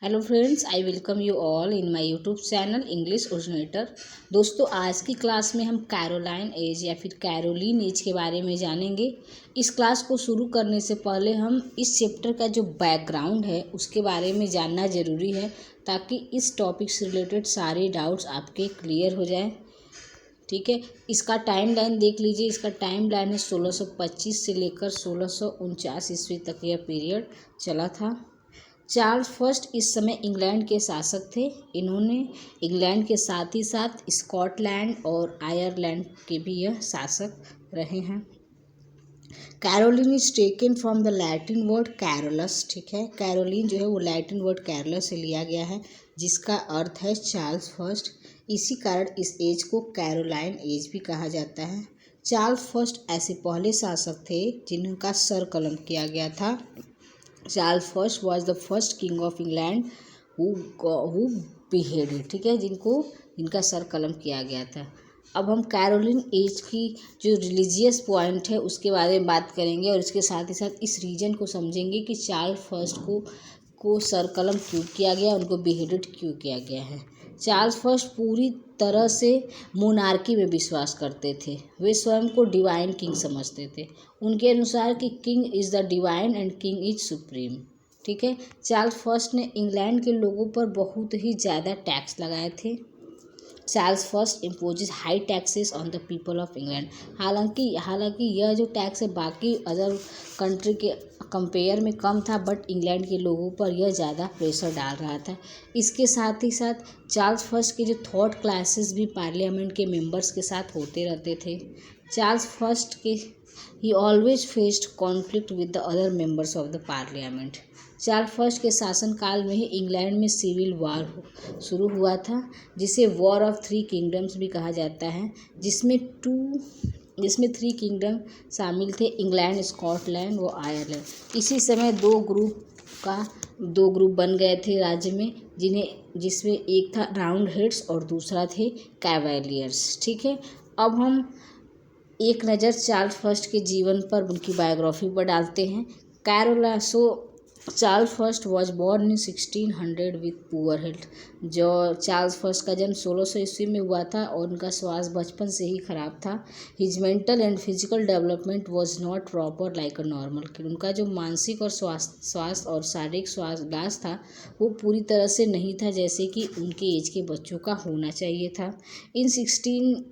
Hello friends, I welcome you all in my YouTube channel English originator. दोस्तों, आज की class में हम कैरोलाइन एज या फिर कैरोलीन एज के बारे में जानेंगे। इस क्लास को शुरू करने से पहले हम इस चैप्टर का जो बैकग्राउंड है उसके बारे में जानना ज़रूरी है, ताकि इस टॉपिक से रिलेटेड सारे डाउट्स आपके क्लियर हो जाएं। ठीक है, इसका टाइम लाइन देख लीजिए। इसका टाइम लाइन है 1625 से लेकर 1649 ईस्वी तक यह पीरियड चला था। चार्ल्स फर्स्ट इस समय इंग्लैंड के शासक थे। इन्होंने इंग्लैंड के साथ ही साथ स्कॉटलैंड और आयरलैंड के भी यह शासक रहे हैं। Caroline is taken from the Latin word Carolus. ठीक है, कैरोलिन जो है वो लैटिन वर्ड कैरोलस से लिया गया है, जिसका अर्थ है चार्ल्स फर्स्ट। इसी कारण इस एज को कैरोलाइन एज भी कहा जाता है। चार्ल्स फर्स्ट ऐसे पहले शासक थे जिनका सर कलम किया गया था। Charles first was the first king of England who beheaded। ठीक है, जिनका सर कलम किया गया था। अब हम कैरोलिन एज की जो रिलीजियस पॉइंट है उसके बारे में बात करेंगे, और इसके साथ ही साथ इस रीजन को समझेंगे कि चार्ल्स फर्स्ट को सर कलम क्यों किया गया, उनको beheaded क्यों किया गया है। चार्ल्स फर्स्ट पूरी तरह से मोनार्की में विश्वास करते थे। वे स्वयं को डिवाइन किंग समझते थे। उनके अनुसार कि king is the divine and king is supreme. ठीक है, चार्ल्स फर्स्ट ने इंग्लैंड के लोगों पर बहुत ही ज़्यादा टैक्स लगाए थे। Charles first imposes high taxes on the people of England. हालांकि यह जो टैक्स है बाकी अदर कंट्री के कंपेयर में कम था, बट इंग्लैंड के लोगों पर यह ज़्यादा प्रेशर डाल रहा था। इसके साथ ही साथ चार्ल्स फर्स्ट के जो थॉट क्लासेस भी पार्लियामेंट के मेंबर्स के साथ होते रहते थे। चार्ल्स फर्स्ट के ही always faced conflict with the other members of the parliament. Charles first के शासनकाल में ही इंग्लैंड में सिविल वॉर शुरू हुआ था, जिसे वॉर ऑफ थ्री किंगडम्स भी कहा जाता है, जिसमें थ्री किंगडम शामिल थे, इंग्लैंड, स्कॉटलैंड व आयरलैंड। इसी समय दो ग्रुप बन गए थे राज्य में, जिसमें एक था राउंड हेड्स और दूसरा थे कैवेलियर्स। ठीक है, अब हम एक नज़र चार्ल्स फर्स्ट के जीवन पर, उनकी बायोग्राफी पर डालते हैं। Charles first was born in 1600 with poor health. जो चार्ल्स फर्स्ट का जन्म 1600 ईस्वी में हुआ था और उनका स्वास्थ्य बचपन से ही खराब था। His mental and physical development was not proper like a normal kid. उनका जो मानसिक और स्वास्थ्य और शारीरिक विकास था वो पूरी तरह से नहीं था जैसे कि उनके एज के बच्चों का होना चाहिए था। इन 1603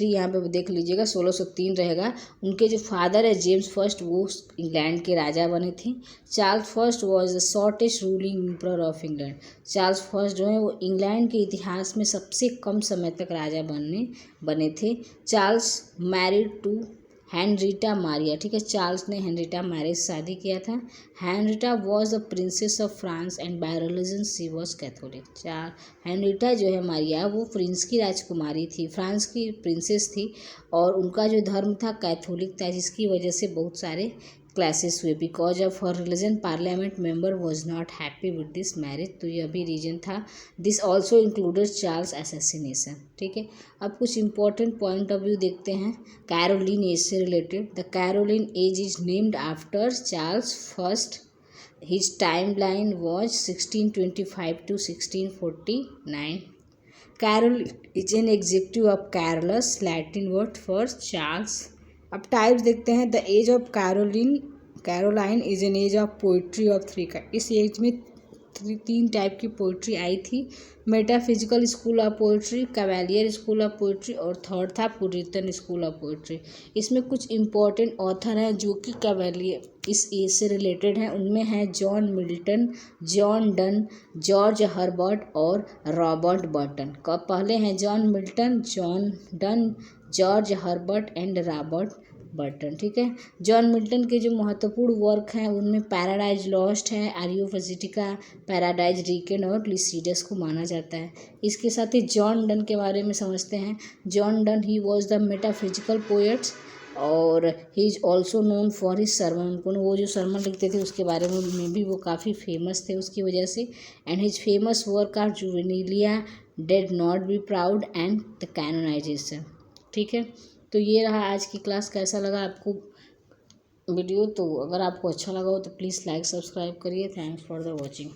यहाँ पे देख लीजिएगा, 1603 रहेगा। उनके जो फादर है जेम्स फर्स्ट, वो इंग्लैंड के राजा बने थे। Charles first was the shortest ruling emperor of England. Charles first जो है वो इंग्लैंड के इतिहास में सबसे कम समय तक राजा बने थे। Charles married to Henrietta Maria. ठीक है, चार्ल्स ने हेनरीटा मैरिज शादी किया था। Henrietta was the princess of France and by religion she was Catholic. Henrietta जो है मारिया, वो फ्रांस की राजकुमारी थी, फ्रांस की प्रिंसेस थी, और उनका जो धर्म था कैथोलिक था, जिसकी वजह से बहुत सारे क्लासेस हुए। Because of her religion parliament member was not happy with this marriage. तो यह भी रीजन था। This also included Charles assassination. ठीक है, अब कुछ इंपॉर्टेंट पॉइंट ऑफ व्यू देखते हैं कैरोलिन एज से related. The Caroline age is named after Charles first. His time line was 1625 to 1649। Caroline is an adjective of Carolus, Latin word for Charles. अब types देखते हैं। The age of Caroline is an age of poetry of three का। इस as में तीन type की poetry आई थी। Metaphysical school of poetry, cavalier school of poetry, और थर्ड था पुरिटन स्कूल ऑफ पोइट्री। इसमें कुछ इंपॉर्टेंट ऑथर हैं जो कि कैवेलियर इस एज से रिलेटेड हैं। उनमें हैं John Milton, John Donne, George Herbert और रॉबर्ट बर्टन। पहले हैं John Milton, John Donne, George Herbert and Robert Burton. ठीक है, जॉन मिल्टन के जो महत्वपूर्ण वर्क हैं उनमें पैराडाइज लॉस्ट है, आरियोफेजिटिका, पैराडाइज रीकेंड और लिसिडस को माना जाता है। इसके साथ ही जॉन डन के बारे में समझते हैं। John Donne he was the metaphysical poets, और he is also known for his sermon. वो जो सरमन लिखते थे उसके बारे में भी वो काफ़ी फेमस थे उसकी वजह से। And his famous work are Juvenilia, death not be proud and the canonisation. ठीक है, तो ये रहा आज की क्लास। कैसा लगा आपको वीडियो। तो अगर आपको अच्छा लगा हो तो प्लीज़ लाइक सब्सक्राइब करिए। Thanks for the watching.